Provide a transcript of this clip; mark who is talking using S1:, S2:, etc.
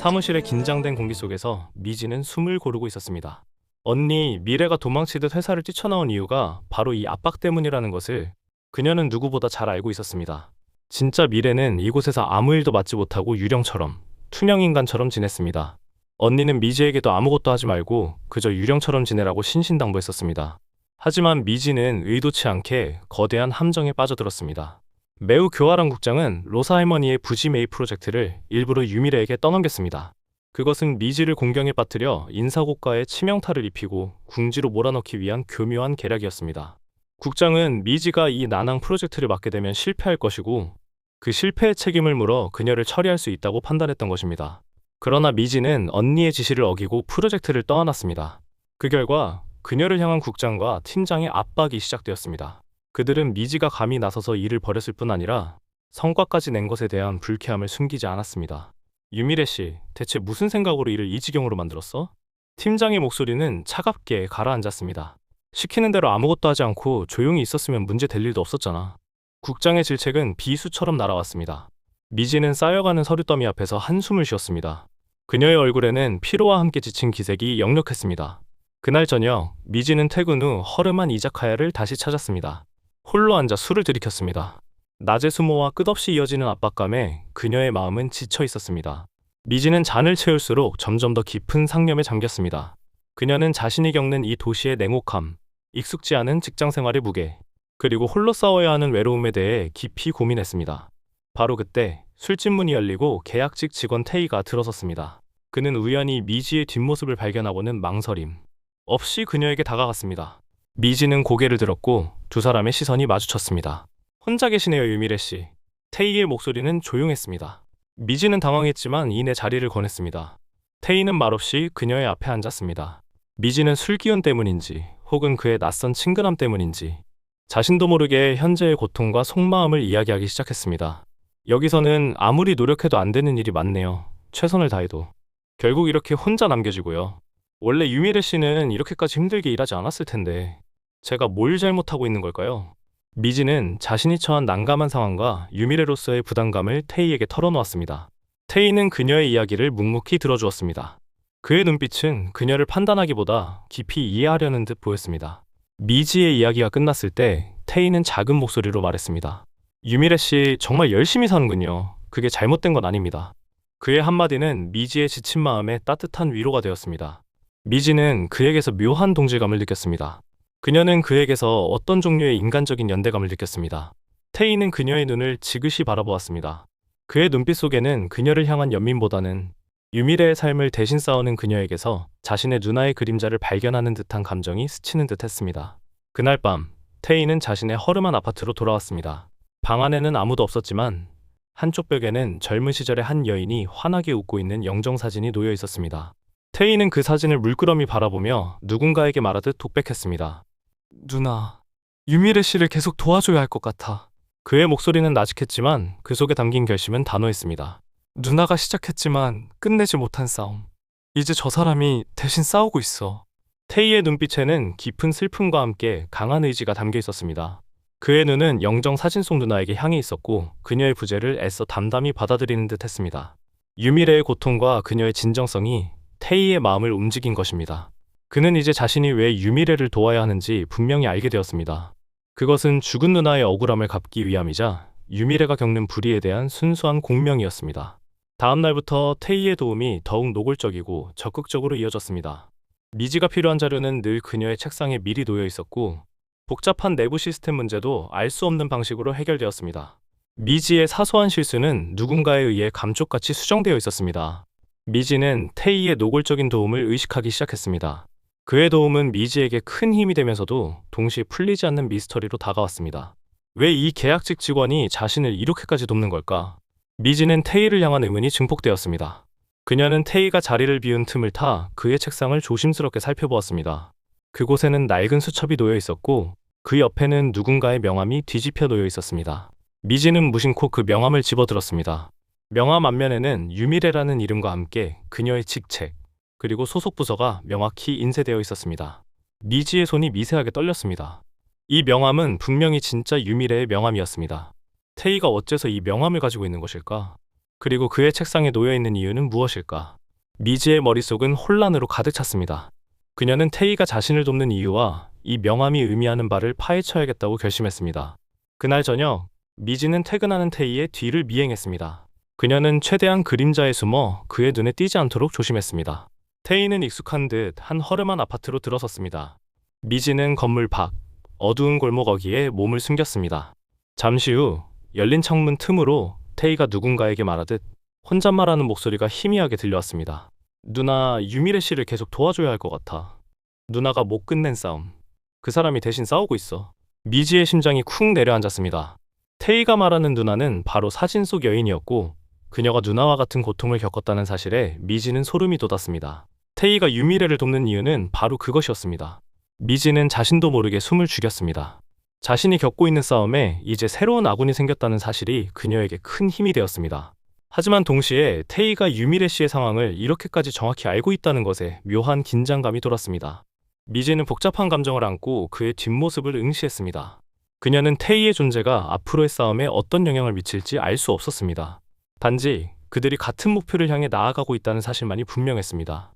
S1: 사무실의 긴장된 공기 속에서 미지는 숨을 고르고 있었습니다. 언니, 미래가 도망치듯 회사를 뛰쳐나온 이유가 바로 이 압박 때문이라는 것을 그녀는 누구보다 잘 알고 있었습니다. 진짜 미래는 이곳에서 아무 일도 맡지 못하고 유령처럼, 투명인간처럼 지냈습니다. 언니는 미지에게도 아무것도 하지 말고 그저 유령처럼 지내라고 신신당부했었습니다. 하지만 미지는 의도치 않게 거대한 함정에 빠져들었습니다. 매우 교활한 국장은 로사 할머니의 부지 매입 프로젝트를 일부러 유미래에게 떠넘겼습니다. 그것은 미지를 공경에 빠뜨려 인사고과에 치명타를 입히고 궁지로 몰아넣기 위한 교묘한 계략이었습니다. 국장은 미지가 이 난항 프로젝트를 맡게 되면 실패할 것이고 그 실패의 책임을 물어 그녀를 처리할 수 있다고 판단했던 것입니다. 그러나 미지는 언니의 지시를 어기고 프로젝트를 떠안았습니다. 그 결과 그녀를 향한 국장과 팀장의 압박이 시작되었습니다. 그들은 미지가 감히 나서서 일을 벌였을 뿐 아니라 성과까지 낸 것에 대한 불쾌함을 숨기지 않았습니다. 유미래 씨, 대체 무슨 생각으로 일을 이 지경으로 만들었어? 팀장의 목소리는 차갑게 가라앉았습니다. 시키는 대로 아무것도 하지 않고 조용히 있었으면 문제 될 일도 없었잖아. 국장의 질책은 비수처럼 날아왔습니다. 미지는 쌓여가는 서류 더미 앞에서 한숨을 쉬었습니다. 그녀의 얼굴에는 피로와 함께 지친 기색이 역력했습니다. 그날 저녁, 미지는 퇴근 후 허름한 이자카야를 다시 찾았습니다. 홀로 앉아 술을 들이켰습니다. 낮의 수모와 끝없이 이어지는 압박감에 그녀의 마음은 지쳐 있었습니다. 미지는 잔을 채울수록 점점 더 깊은 상념에 잠겼습니다. 그녀는 자신이 겪는 이 도시의 냉혹함, 익숙지 않은 직장 생활의 무게, 그리고 홀로 싸워야 하는 외로움에 대해 깊이 고민했습니다. 바로 그때 술집 문이 열리고 계약직 직원 태희가 들어섰습니다. 그는 우연히 미지의 뒷모습을 발견하고는 망설임 없이 그녀에게 다가갔습니다. 미지는 고개를 들었고 두 사람의 시선이 마주쳤습니다. 혼자 계시네요, 유미래 씨. 태희의 목소리는 조용했습니다. 미지는 당황했지만 이내 자리를 권했습니다. 태희는 말없이 그녀의 앞에 앉았습니다. 미지는 술 기운 때문인지 혹은 그의 낯선 친근함 때문인지 자신도 모르게 현재의 고통과 속마음을 이야기하기 시작했습니다. 여기서는 아무리 노력해도 안 되는 일이 많네요. 최선을 다해도. 결국 이렇게 혼자 남겨지고요. 원래 유미래 씨는 이렇게까지 힘들게 일하지 않았을 텐데 제가 뭘 잘못하고 있는 걸까요? 미지는 자신이 처한 난감한 상황과 유미래로서의 부담감을 태희에게 털어놓았습니다. 태희는 그녀의 이야기를 묵묵히 들어주었습니다. 그의 눈빛은 그녀를 판단하기보다 깊이 이해하려는 듯 보였습니다. 미지의 이야기가 끝났을 때 태희는 작은 목소리로 말했습니다. 유미래 씨 정말 열심히 사는군요. 그게 잘못된 건 아닙니다. 그의 한마디는 미지의 지친 마음에 따뜻한 위로가 되었습니다. 미지는 그에게서 묘한 동질감을 느꼈습니다. 그녀는 그에게서 어떤 종류의 인간적인 연대감을 느꼈습니다. 태희는 그녀의 눈을 지그시 바라보았습니다. 그의 눈빛 속에는 그녀를 향한 연민보다는 유미래의 삶을 대신 싸우는 그녀에게서 자신의 누나의 그림자를 발견하는 듯한 감정이 스치는 듯 했습니다. 그날 밤, 태희는 자신의 허름한 아파트로 돌아왔습니다. 방 안에는 아무도 없었지만 한쪽 벽에는 젊은 시절의 한 여인이 환하게 웃고 있는 영정사진이 놓여 있었습니다. 태희는 그 사진을 물끄러미 바라보며 누군가에게 말하듯 독백했습니다. 누나, 유미래 씨를 계속 도와줘야 할 것 같아. 그의 목소리는 나직했지만 그 속에 담긴 결심은 단호했습니다. 누나가 시작했지만 끝내지 못한 싸움. 이제 저 사람이 대신 싸우고 있어. 태희의 눈빛에는 깊은 슬픔과 함께 강한 의지가 담겨 있었습니다. 그의 눈은 영정 사진 속 누나에게 향해 있었고 그녀의 부재를 애써 담담히 받아들이는 듯 했습니다. 유미래의 고통과 그녀의 진정성이 태희의 마음을 움직인 것입니다. 그는 이제 자신이 왜 유미래를 도와야 하는지 분명히 알게 되었습니다. 그것은 죽은 누나의 억울함을 갚기 위함이자 유미래가 겪는 불의에 대한 순수한 공명이었습니다. 다음 날부터 태희의 도움이 더욱 노골적이고 적극적으로 이어졌습니다. 미지가 필요한 자료는 늘 그녀의 책상에 미리 놓여 있었고 복잡한 내부 시스템 문제도 알 수 없는 방식으로 해결되었습니다. 미지의 사소한 실수는 누군가에 의해 감쪽같이 수정되어 있었습니다. 미지는 태희의 노골적인 도움을 의식하기 시작했습니다. 그의 도움은 미지에게 큰 힘이 되면서도 동시에 풀리지 않는 미스터리로 다가왔습니다. 왜 이 계약직 직원이 자신을 이렇게까지 돕는 걸까? 미지는 태희를 향한 의문이 증폭되었습니다. 그녀는 태희가 자리를 비운 틈을 타 그의 책상을 조심스럽게 살펴보았습니다. 그곳에는 낡은 수첩이 놓여 있었고 그 옆에는 누군가의 명함이 뒤집혀 놓여 있었습니다. 미지는 무심코 그 명함을 집어들었습니다. 명함 앞면에는 유미래라는 이름과 함께 그녀의 직책, 그리고 소속 부서가 명확히 인쇄되어 있었습니다. 미지의 손이 미세하게 떨렸습니다. 이 명함은 분명히 진짜 유미래의 명함이었습니다. 태희가 어째서 이 명함을 가지고 있는 것일까? 그리고 그의 책상에 놓여 있는 이유는 무엇일까? 미지의 머릿속은 혼란으로 가득 찼습니다. 그녀는 태희가 자신을 돕는 이유와 이 명함이 의미하는 바를 파헤쳐야겠다고 결심했습니다. 그날 저녁, 미지는 퇴근하는 태희의 뒤를 미행했습니다. 그녀는 최대한 그림자에 숨어 그의 눈에 띄지 않도록 조심했습니다. 태희는 익숙한 듯 한 허름한 아파트로 들어섰습니다. 미지는 건물 밖, 어두운 골목 어귀에 몸을 숨겼습니다. 잠시 후 열린 창문 틈으로 태희가 누군가에게 말하듯 혼잣말하는 목소리가 희미하게 들려왔습니다. 누나, 유미래 씨를 계속 도와줘야 할 것 같아. 누나가 못 끝낸 싸움. 그 사람이 대신 싸우고 있어. 미지의 심장이 쿵 내려앉았습니다. 태희가 말하는 누나는 바로 사진 속 여인이었고 그녀가 누나와 같은 고통을 겪었다는 사실에 미지는 소름이 돋았습니다. 태희가 유미래를 돕는 이유는 바로 그것이었습니다. 미지는 자신도 모르게 숨을 죽였습니다. 자신이 겪고 있는 싸움에 이제 새로운 아군이 생겼다는 사실이 그녀에게 큰 힘이 되었습니다. 하지만 동시에 태희가 유미래 씨의 상황을 이렇게까지 정확히 알고 있다는 것에 묘한 긴장감이 돌았습니다. 미지는 복잡한 감정을 안고 그의 뒷모습을 응시했습니다. 그녀는 태희의 존재가 앞으로의 싸움에 어떤 영향을 미칠지 알 수 없었습니다. 단지 그들이 같은 목표를 향해 나아가고 있다는 사실만이 분명했습니다.